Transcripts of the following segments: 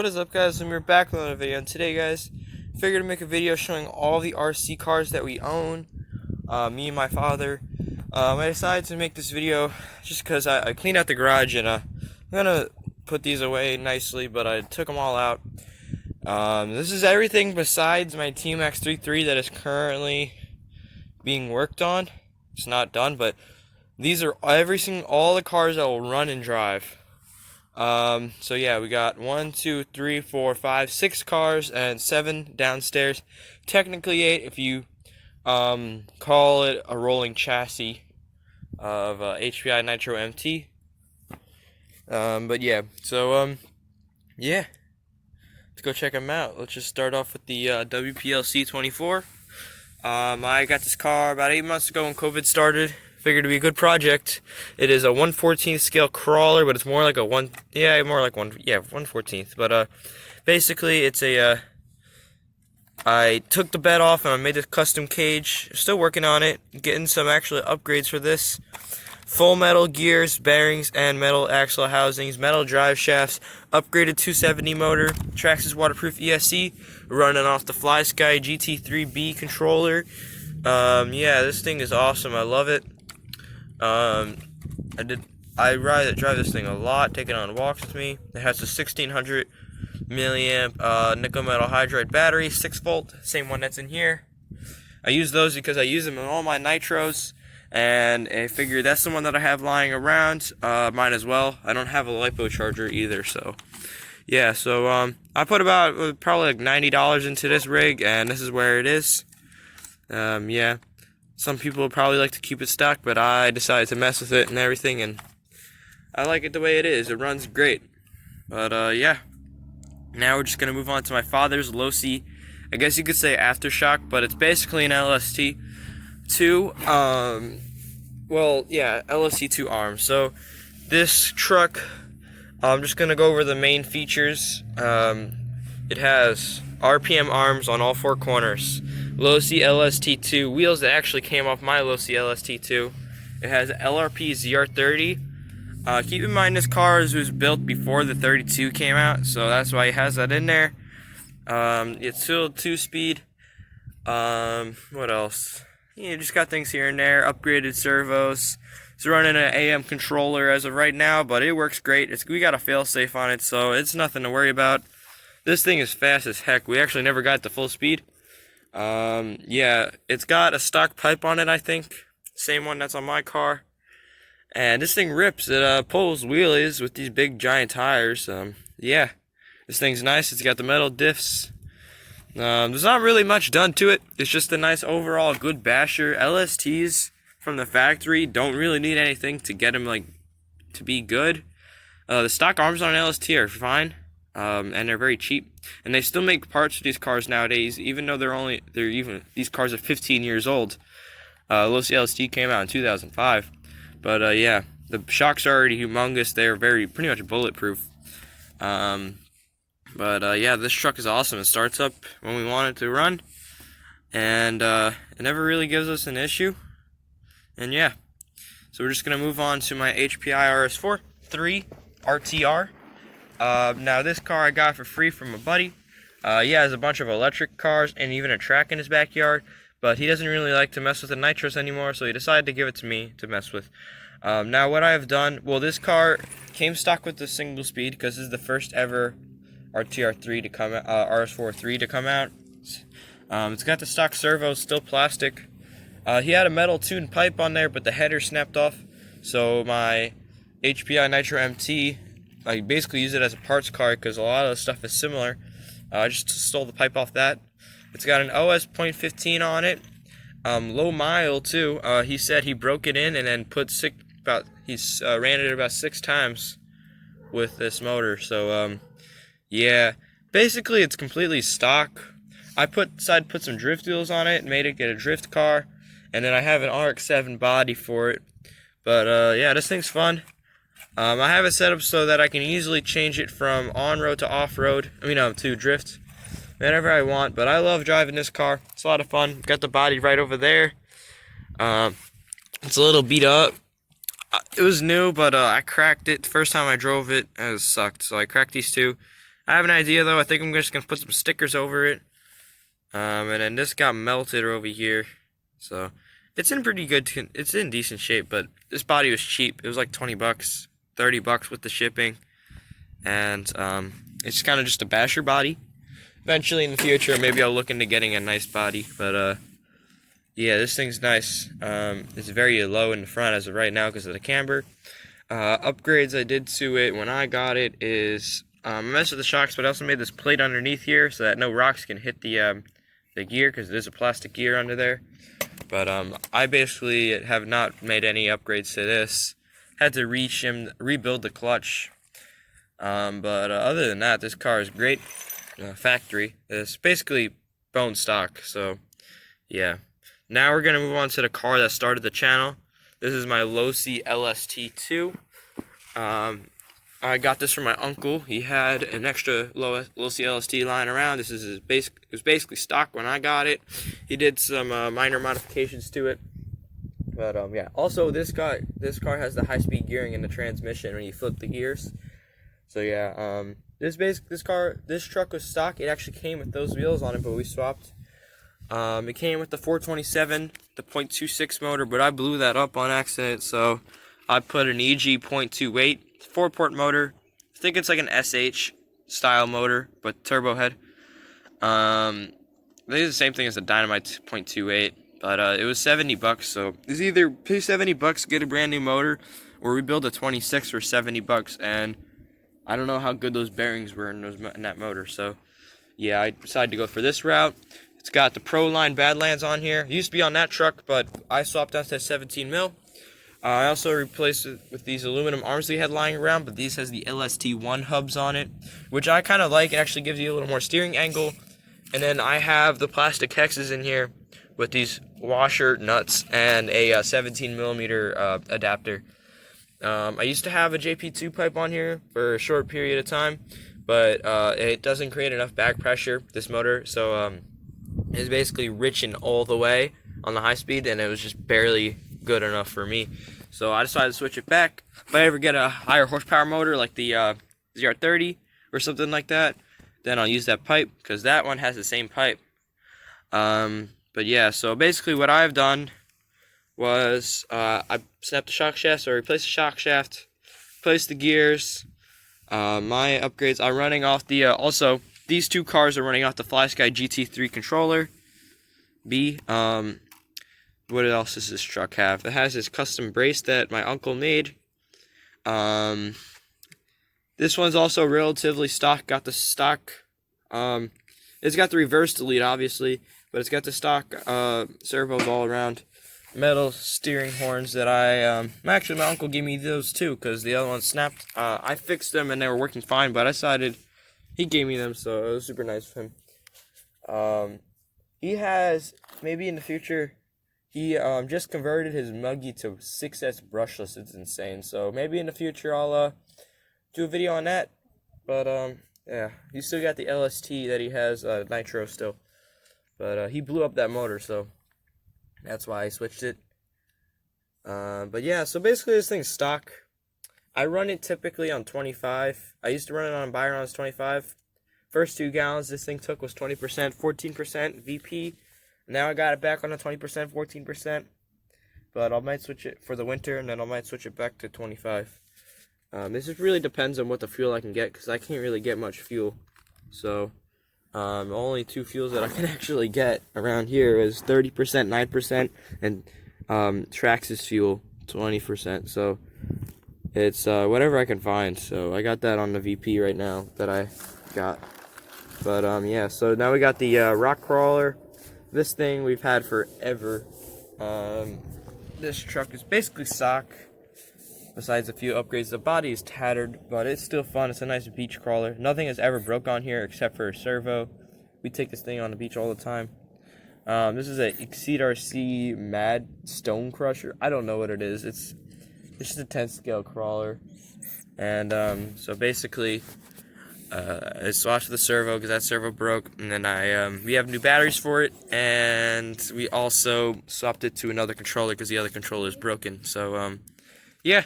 What is up, guys? We're back with another video, and today, guys, figured to make a video showing all the RC cars that we own, me and my father. I decided to make this video just because I cleaned out the garage, and I'm gonna put these away nicely, but I took them all out. This is everything besides my TMAX 33 that is currently being worked on. It's not done, but these are all the cars that will run and drive. So yeah, we got 1, 2, 3, 4, 5, 6 cars and 7 downstairs. Technically 8 if you call it a rolling chassis of HPI Nitro MT. But yeah, so yeah, let's go check them out. Let's just start off with the WPLC 24. I got this car about 8 months ago when COVID started. Figured it'd be a good project. It is a 1/14th scale crawler, but it's more like a 1/14th. But basically it's a I took the bed off and I made this custom cage. Still working on it, getting some actual upgrades for this. Full metal gears, bearings, and metal axle housings, metal drive shafts, upgraded 270 motor, Traxxas waterproof ESC, running off the FlySky GT3B controller. Yeah, this thing is awesome. I love it. I drive this thing a lot, take it on walks with me. It has a 1600 milliamp nickel metal hydride battery, 6 volt, same one that's in here. I use those because I use them in all my nitros, and I figure that's the one that I have lying around. Mine as well. I don't have a LiPo charger either, so yeah. So I put about probably like $90 into this rig, and this is where it is. Yeah. Some people would probably like to keep it stock, but I decided to mess with it and everything, and I like it the way it is. It runs great. But yeah. Now we're just going to move on to my father's Losi, I guess you could say Aftershock, but it's basically an LST2. Well, yeah, LST2 arm. So this truck, I'm just going to go over the main features. It has RPM arms on all 4 corners. Losi LST2 wheels that actually came off my Losi LST2. It has LRP ZR30. Keep in mind this car was built before the 32 came out, so that's why it has that in there. It's still 2-speed. What else? You just got things here and there. Upgraded servos. It's running an AM controller as of right now, but it works great. We got a failsafe on it, so it's nothing to worry about. This thing is fast as heck. We actually never got to full speed. Yeah, it's got a stock pipe on it, I think. Same one that's on my car. And this thing rips. It pulls wheelies with these big giant tires. Yeah, this thing's nice. It's got the metal diffs. There's not really much done to it. It's just a nice overall good basher. LSTs from the factory don't really need anything to get them to be good. The stock arms on an LST are fine. And they're very cheap, and they still make parts for these cars nowadays, even though these cars are 15 years old. Losi LST came out in 2005, but yeah, the shocks are already humongous. They are pretty much bulletproof. But yeah, this truck is awesome. It starts up when we want it to run, and it never really gives us an issue. And yeah, so we're just gonna move on to my HPI RS4 3 RTR. Now this car I got for free from a buddy. He has a bunch of electric cars and even a track in his backyard, but he doesn't really like to mess with the nitros anymore, so he decided to give it to me to mess with. Now what I have done, well, this car came stock with the single speed because this is the first ever RTR3 to come out, RS4 3 to come out. It's got the stock servo, still plastic. He had a metal tuned pipe on there, but the header snapped off, so my HPI Nitro MT, I basically use it as a parts car because a lot of the stuff is similar. I just stole the pipe off that. It's got an OS .15 on it. Low mile too. He said he broke it in and then ran it about 6 times with this motor. So yeah, basically it's completely stock. I decided to put some drift wheels on it and made it get a drift car, and then I have an RX-7 body for it. But yeah, this thing's fun. I have it set up so that I can easily change it from on-road to off-road, to drift, whenever I want, but I love driving this car. It's a lot of fun. Got the body right over there. It's a little beat up. It was new, but I cracked it. The first time I drove it, it sucked, so I cracked these two. I have an idea though. I think I'm just gonna put some stickers over it. And then this got melted over here, so it's in pretty good. It's in decent shape, but this body was cheap. It was like 20 bucks, 30 bucks with the shipping, and it's kind of just a basher body. Eventually in the future, maybe I'll look into getting a nice body, but yeah, this thing's nice. It's very low in the front as of right now because of the camber. Upgrades I did to it when I got it is I messed with the shocks, but I also made this plate underneath here so that no rocks can hit the gear, because there's a plastic gear under there. But I basically have not made any upgrades to this. Had to rebuild the clutch. But other than that, this car is great. Factory. It's basically bone stock. So yeah. Now we're gonna move on to the car that started the channel. This is my Losi LST2. I got this from my uncle. He had an extra Losi LST lying around. This is it was basically stock when I got it. He did some minor modifications to it. But yeah. Also, this car has the high-speed gearing in the transmission when you flip the gears. So yeah. This truck was stock. It actually came with those wheels on it, but we swapped. It came with the 427, the .26 motor, but I blew that up on accident, so I put an EG .28. 4-port motor. I think it's like an SH style motor, but turbo head. I think it's the same thing as the Dynamite .28, but it was 70 bucks. So it's either pay 70 bucks, get a brand new motor, or rebuild a 26 for 70 bucks. And I don't know how good those bearings were in that motor. So yeah, I decided to go for this route. It's got the Proline Badlands on here. It used to be on that truck, but I swapped out to 17 mil. I also replaced it with these aluminum arms we had lying around, but these has the LST1 hubs on it, which I kind of like. It actually gives you a little more steering angle. And then I have the plastic hexes in here with these washer nuts and a 17 millimeter adapter. I used to have a JP2 pipe on here for a short period of time, but it doesn't create enough back pressure, this motor, so it's basically riching all the way on the high speed, and it was just barely good enough for me. So I decided to switch it back. If I ever get a higher horsepower motor like the ZR30 or something like that, then I'll use that pipe, because that one has the same pipe. But yeah, so basically what I've done was I snapped the shock shaft, so I replaced the shock shaft, replaced the gears. My upgrades are running off the also these two cars are running off the FlySky GT3 controller B. What else does this truck have? It has this custom brace that my uncle made. This one's also relatively stock. Got the stock. It's got the reverse delete, obviously, but it's got the stock servos all around. Metal steering horns that actually my uncle gave me those too, because the other one snapped. I fixed them and they were working fine, but I decided he gave me them, so it was super nice of him. He has, maybe in the future, he just converted his Muggy to 6S brushless. It's insane. So maybe in the future I'll do a video on that. But yeah, he still got the LST that he has nitro still. But he blew up that motor, so that's why I switched it. But yeah, so basically this thing's stock. I run it typically on 25. I used to run it on Byron's 25. First 2 gallons this thing took was 20%, 14% VP. Now I got it back on a 20%, 14%, but I might switch it for the winter, and then I might switch it back to 25. This just really depends on what the fuel I can get, because I can't really get much fuel. So, only 2 fuels that I can actually get around here is 30%, 9%, and Traxxas fuel, 20%. So, it's whatever I can find. So, I got that on the VP right now that I got. But, yeah, so now we got the rock crawler. This thing we've had forever. This truck is basically stock, besides a few upgrades. The body is tattered, but it's still fun. It's a nice beach crawler. Nothing has ever broke on here except for a servo. We take this thing on the beach all the time. This is a Exceed RC Mad Stone Crusher. I don't know what it is. It's just a 10 scale crawler. And so basically, I swatched the servo because that servo broke, and then we have new batteries for it, and we also swapped it to another controller because the other controller is broken. So yeah,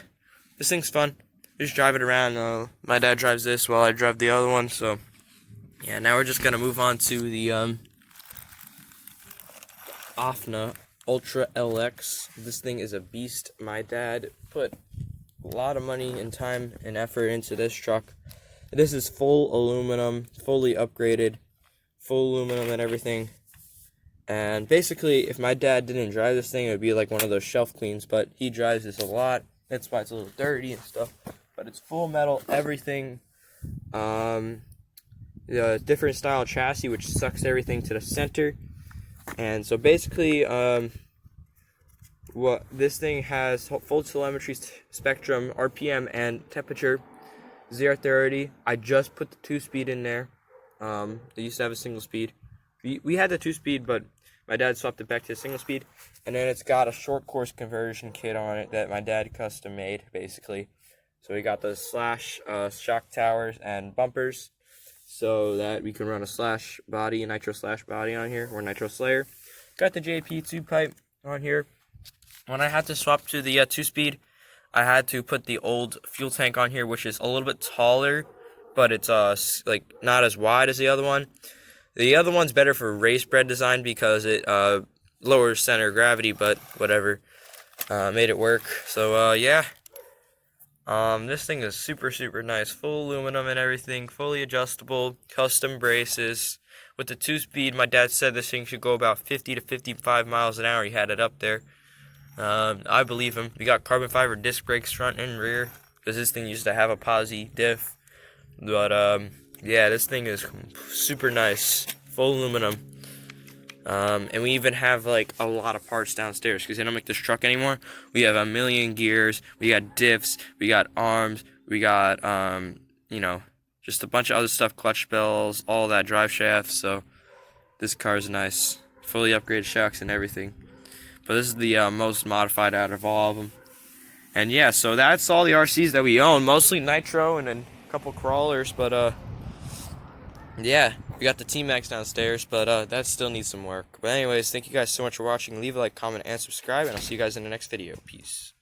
this thing's fun. We just drive it around. My dad drives this while I drive the other one, so Yeah, now we're just gonna move on to the Afna Ultra LX. This thing is a beast. My dad put a lot of money and time and effort into this truck. This is full aluminum, fully upgraded, full aluminum and everything. And basically, if my dad didn't drive this thing, it would be like one of those shelf cleans, but he drives this a lot. That's why it's a little dirty and stuff. But it's full metal, everything. The different style chassis, which sucks everything to the center. And so basically, what this thing has full telemetry spectrum, RPM, and temperature, 0 to 30. I just put the 2-speed in there. They used to have a single speed. We had the 2-speed, but my dad swapped it back to a single speed. And then it's got a short course conversion kit on it that my dad custom made, basically. So we got the slash shock towers and bumpers, so that we can run a slash body, a nitro slash body on here, or nitro slayer. Got the JP2 pipe on here. When I had to swap to the 2-speed, I had to put the old fuel tank on here, which is a little bit taller, but it's like not as wide as the other one. The other one's better for race bred design because it lowers center of gravity, but whatever, made it work. So yeah, this thing is super nice, full aluminum and everything, fully adjustable, custom braces. With the 2-speed, my dad said this thing should go about 50 to 55 miles an hour. He had it up there. I believe him. We got carbon fiber disc brakes front and rear, because this thing used to have a posi diff. But yeah, this thing is super nice, full aluminum. And we even have like a lot of parts downstairs because they don't make this truck anymore. We have a million gears, we got diffs, we got arms, we got you know, just a bunch of other stuff, clutch bells, all that, drive shafts. So this car is nice, fully upgraded shocks and everything. But this is the most modified out of all of them. And yeah, so that's all the RCs that we own, mostly nitro and then a couple crawlers. But yeah, we got the T-Max downstairs, but that still needs some work. But anyways, thank you guys so much for watching. Leave a like, comment, and subscribe, and I'll see you guys in the next video. Peace.